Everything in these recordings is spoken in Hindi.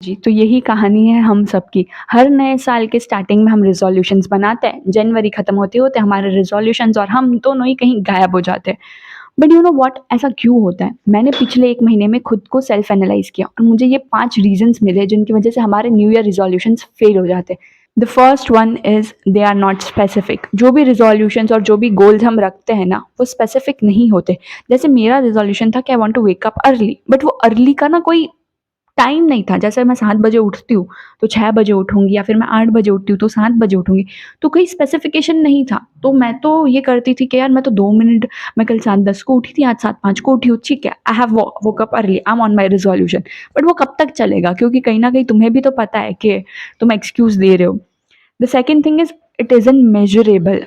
जी, तो यही कहानी है हम सबकी। हर नए साल के स्टार्टिंग में हम रिज़ॉल्यूशंस बनाते हैं, जनवरी खत्म होते-होते हमारे रिज़ॉल्यूशंस और हम दोनों ही कहीं गायब हो जाते हैं। बट यू नो व्हाट, ऐसा क्यों होता है? मैंने पिछले 1 महीने में खुद को सेल्फ एनालाइज़ किया और मुझे ये 5 रीज़न्स मिले जिनकी वजह से हमारे न्यू ईयर रिज़ॉल्यूशंस फेल हो जाते हैं। The first one is they are not specific. जो भी रिज़ॉल्यूशंस और जो भी गोल्स हम रखते हैं ना, वो स्पेसिफिक नहीं होते। जैसे मेरा रिज़ॉल्यूशन था कि I want to wake up early, but वो अर्ली का ना कोई टाइम नहीं था। जैसे मैं 7 बजे उठती हूँ, तो 6 बजे उठूँगी या फिर मैं 8 बजे उठती हूँ, तो 7 बजे उठूँगी। तो कोई स्पेसिफ़िकेशन नहीं था। तो मैं तो ये करती थी कि यार मैं तो 2 मिनट, मैं कल 7:10 को उठी थी, आज 7:05 को उठी हूँ, ठीक है। I have woke up early, I am on my resolution. But वो कब तक चलेगा? क्योंकि कहीं न कहीं तुम्हें भी तो पता है कि तुम एक्सक्यूज़ दे रहे हो। The second thing is it isn't measurable.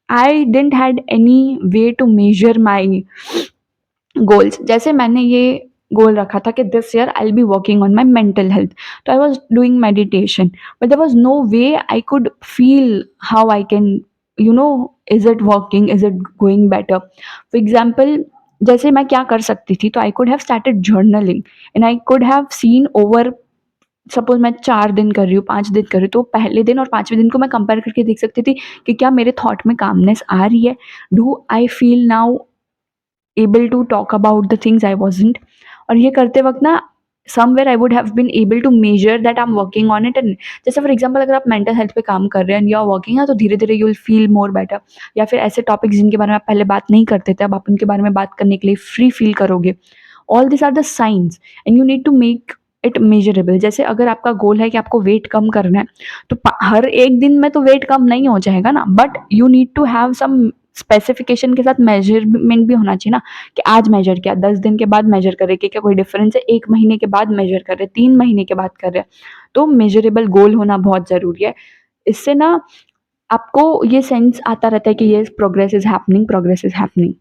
I didn't had any way to measure my goals. जैसे मैंने ये गोल रखा था कि this year I will be working on my mental health, तो I was doing meditation, but there was no way I could feel how I can, you know, is it working, is it going better. For example, जैसे मैं क्या कर सकती थी, तो I could have started journaling and I could have seen over, suppose मैं 4 दिन कर रही हूँ, 5 दिन कर रही हूँ, तो पहले दिन और 5वें दिन को मैं कंपेयर करके देख सकती थी कि क्या मेरे थॉट में कामनेस आ रही है, do I feel now able to talk about the things I wasn't। और ये करते वक़्त ना somewhere I would have been able to measure that I'm working on it। And जैसे फॉर एग्जांपल, अगर आप मेंटल हेल्थ पे काम कर रहे हैं एंड यू आर वर्किंग ना, तो धीरे-धीरे you will feel more better. या फिर ऐसे टॉपिक्स जिनके बारे में आप पहले बात नहीं करते थे, अब आप उनके बारे में बात करने के लिए फ्री फील करोगे। All this are the signs and you need to make it measurable. जैसे अगर आपका गोल है कि आपको वेट कम करना है, तो हर एक दिन में तो वेट कम नहीं हो जाएगा ना, but you need to have some specification के साथ मेजरमेंट भी होना चाहिए ना, कि आज मेजर किया, 10 दिन के बाद मेजर कर रहे कि क्या कोई डिफरेंस है, 1 महीने के बाद मेजर कर रहे, 3 महीने के बाद कर रहे। तो मेजरेबल गोल होना बहुत ज़रूरी है। इससे ना आपको ये सेंस आता रहता है कि ये progress is happening, progress is happening.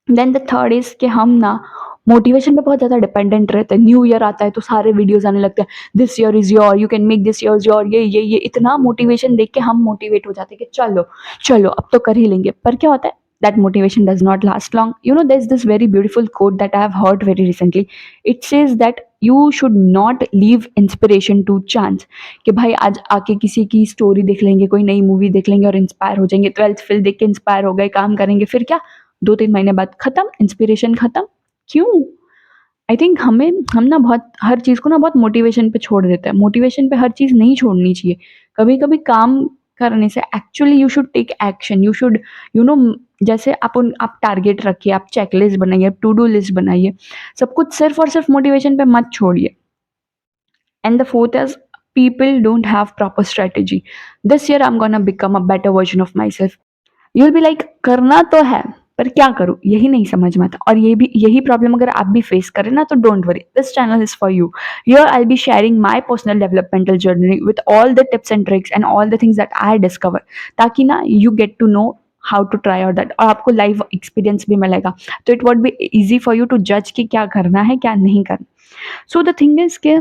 Then the third is कि हम ना मोटिवेशन पे बहुत ज़्यादा डिपेंडेंट रहते हैं। न्यू ईयर आता है तो सारे वीडियोज़ आने लगते हैं, this year is your, you can make this year your, ये इतना मोटिवेशन देख के हम मोटिवेट हो जाते हैं कि चलो, चलो अब तो कर ही लेंगे। पर क्या होता है? That motivation does not last long. You know, there is this very beautiful quote that I have heard very recently. It says that you should not leave inspiration to chance. कि भाई आज आके किसी की स्टोरी देख लेंगे, कोई नई मूवी देख लेंगे और इंस्पायर हो जाएँगे, 12th फ़ेल देख के इंस्पायर हो गए, काम करेंगे, फिर क्या? 2-3 महीने बाद खत्म, इंस्पिरेशन खत्म। क्यों? आई थिंक हम ना बहुत हर चीज़ को ना बहुत मोटिवेशन पे छोड़ देते हैं। मोटिवेशन पे हर चीज़ नहीं छोड़नी चाहिए। कभी-कभी काम करने से actually you should take action, you should, you know, जैसे आप टारगेट रखिए, आप चेकलिस्ट बनाइए, आप टू डू लिस्ट बनाइए। सब कुछ सिर्फ़ और सिर्फ़ मोटिवेशन पे मत छोड़िए। And the fourth is people don't have proper strategy. This year I'm gonna become a better version of myself. You'll be like, करना तो है, पर क्या करूँ यही नहीं समझ में आता। और यही प्रॉब्लम अगर आप भी फेस करें ना, तो don't worry, this channel is for you. Here I be sharing my personal developmental journey with all the tips and tricks and all the things that I discover, ताकि ना you get to know how to try out that, और आपको लाइव एक्सपीरियंस भी मिलेगा। तो it would be easy for you to जज कि क्या करना है क्या नहीं करना। सो द थिंग इज के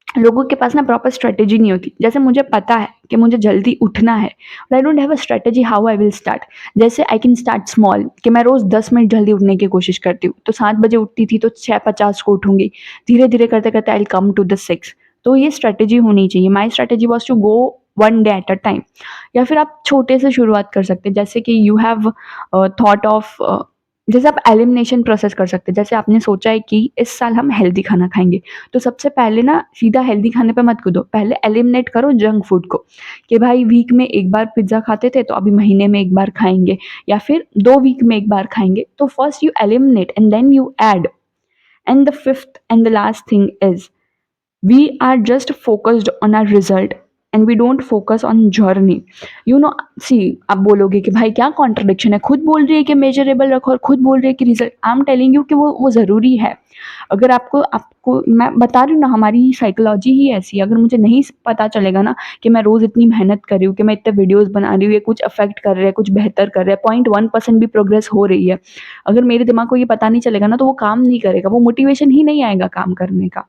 लोगों के पास ना प्रॉपर स्ट्रेटेजी नहीं होती। जैसे मुझे पता है कि मुझे जल्दी उठना है, but I don't have a strategy how I will start. जैसे आई कैन स्टार्ट स्मॉल, कि मैं रोज़ 10 मिनट जल्दी उठने की कोशिश करती हूँ। तो 7 बजे उठती थी तो 6:50 को उठूँगी। धीरे-धीरे करते-करते I will come to the 6। तो ये स्ट्रेटेजी होनी चाहिए। My strategy was to go 1 day at a time. या फिर आप छोटे से शुरुआत कर सकते हैं। जैसे कि यू हैव थॉट ऑफ, जैसे आप एलिमिनेशन प्रोसेस कर सकते हैं। जैसे आपने सोचा है कि इस साल हम हेल्दी खाना खाएँगे। तो सबसे पहले ना सीधा हेल्दी खाने पे मत कूदो, पहले एलिमिनेट करो जंक फूड को, कि भाई वीक में 1 बार पिज़्ज़ा खाते थे तो अभी महीने में 1 बार खाएँगे, या फिर 2 वीक में 1 बार खाएँगे। तो first you eliminate and then you add. And the fifth and the last thing is we are just focused on our result and we don't focus on journey। you know, see, आप बोलोगे कि भाई क्या कॉन्ट्रडिक्शन है, खुद बोल रही है कि मेजरेबल रखो और खुद बोल रही है कि result. I am telling you कि वो ज़रूरी है। अगर आपको आपको मैं बता रही हूँ ना, हमारी साइकोलॉजी ही ऐसी है। अगर मुझे नहीं पता चलेगा ना कि मैं रोज़ इतनी मेहनत कर रही हूँ, कि मैं इतने वीडियोस बना रही हूँ, ये कुछ अफेक्ट कर रहा है, कुछ बेहतर कर रहा है, 0.1% भी प्रोग्रेस हो रही है, अगर मेरे दिमाग को ये पता नहीं चलेगा ना, तो वो काम नहीं करेगा, वो मोटिवेशन ही नहीं आएगा काम करने का।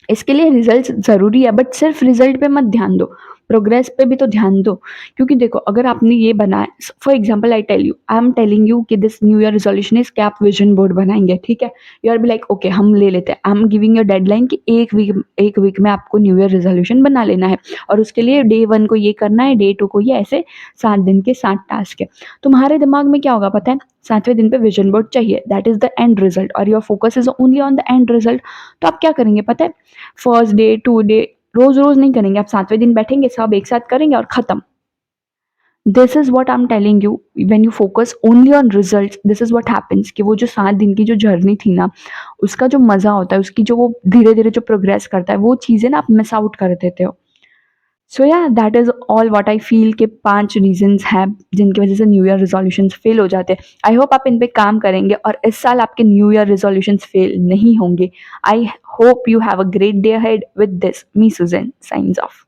इसके लिए रिजल्ट्स ज़रूरी है, बट सिर्फ रिजल्ट पे मत ध्यान दो, प्रोग्रेस पे भी तो ध्यान दो। क्योंकि देखो अगर आपने ये बनाया, for example I am telling you कि this new year resolution is कि आप विज़न बोर्ड बनाएँगे, ठीक है? You are be like okay हम ले लेते हैं। I am giving you deadline कि 1 वीक में आपको न्यू ईयर रेज़ोल्यूशन बना लेना है और उसके लिए डे 1 को ये करना है, डे 2 को ये, ऐसे 7 दिन के 7 टास्क है। तुम्हारे दिमाग में क्या होगा पता है? 7वें दिन पे विज़न बोर्ड चाहिए, that is the end result और your focus is only on the end result. तो आप क्या करेंगे पता है? फर्स्ट डे, 2 डे, रोज़-रोज़ नहीं करेंगे, आप 7वें दिन बैठेंगे, सब एक साथ करेंगे और खत्म। This is what I am telling you, when you focus only on results, this is what happens कि वो जो 7 दिन की जो जर्नी थी ना, उसका जो मज़ा होता है, उसकी जो वो धीरे-धीरे जो प्रोग्रेस करता है, वो चीज़ें ना आप मिस आउट कर देते हो। सो या that is all what I feel के 5 रीज़न्स हैं जिनकी वज़ह से न्यू ईयर रेज़ोल्यूशंस फ़ेल हो जाते हैं। आई होप आप इन पे काम करेंगे और इस साल आपके न्यू ईयर रेज़ोल्यूशंस फ़ेल नहीं होंगे। I hope you have a great day ahead with this, me Suzanne signs of.